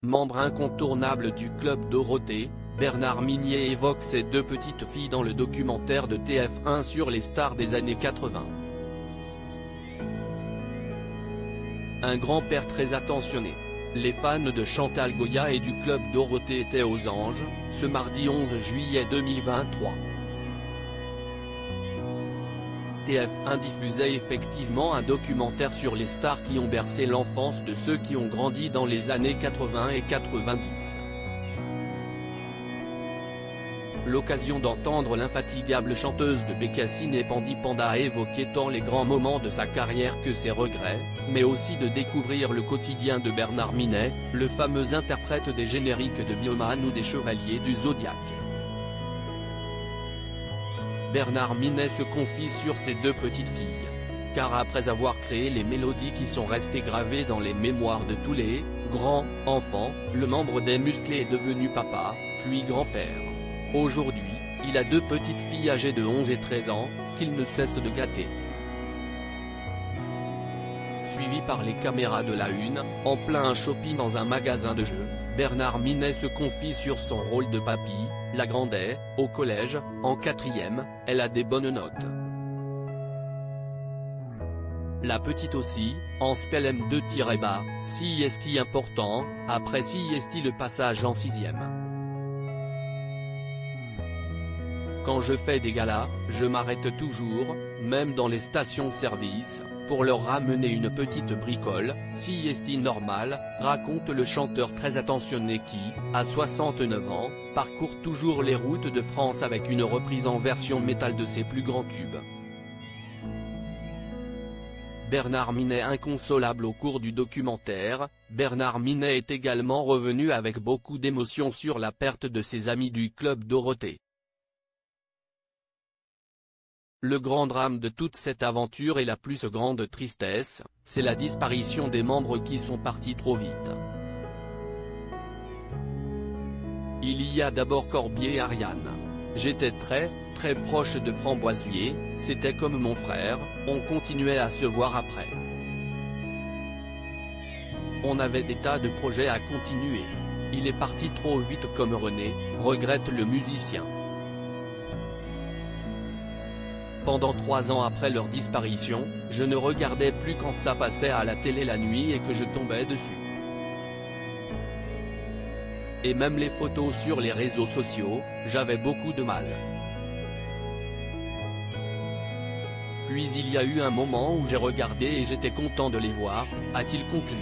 Membre incontournable du Club Dorothée, Bernard Minet évoque ses deux petites filles dans le documentaire de TF1 sur les stars des années 80. Un grand-père très attentionné. Les fans de Chantal Goya et du Club Dorothée étaient aux anges, ce mardi 11 juillet 2023. TF1 diffusait effectivement un documentaire sur les stars qui ont bercé l'enfance de ceux qui ont grandi dans les années 80 et 90. L'occasion d'entendre l'infatigable chanteuse de Bécassine et Pandi Panda évoquer tant les grands moments de sa carrière que ses regrets, mais aussi de découvrir le quotidien de Bernard Minet, le fameux interprète des génériques de Bioman ou des Chevaliers du Zodiaque. Bernard Minet se confie sur ses deux petites filles. Car après avoir créé les mélodies qui sont restées gravées dans les mémoires de tous les grands enfants, le membre des Musclés est devenu papa, puis grand-père. Aujourd'hui, il a deux petites filles âgées de 11 et 13 ans, qu'il ne cesse de gâter. Suivi par les caméras de la Une, en plein shopping dans un magasin de jeux, Bernard Minet se confie sur son rôle de papy. La grande est, au collège, en 4e, elle a des bonnes notes. La petite aussi, en spell M2-bas, CIST important, après CIST le passage en 6e. Quand je fais des galas, je m'arrête toujours, même dans les stations-service, pour leur ramener une petite bricole, CIST normal, raconte le chanteur très attentionné qui, à 69 ans, parcourt toujours les routes de France avec une reprise en version métal de ses plus grands tubes. Bernard Minet inconsolable au cours du documentaire, Bernard Minet est également revenu avec beaucoup d'émotion sur la perte de ses amis du Club Dorothée. Le grand drame de toute cette aventure et la plus grande tristesse, c'est la disparition des membres qui sont partis trop vite. Il y a d'abord Corbier et Ariane. J'étais très proche de Framboisier, c'était comme mon frère, on continuait à se voir après. On avait des tas de projets à continuer. Il est parti trop vite comme René, regrette le musicien. Pendant 3 ans après leur disparition, je ne regardais plus quand ça passait à la télé la nuit et que je tombais dessus. Et même les photos sur les réseaux sociaux, j'avais beaucoup de mal. Puis il y a eu un moment où j'ai regardé et j'étais content de les voir, a-t-il conclu.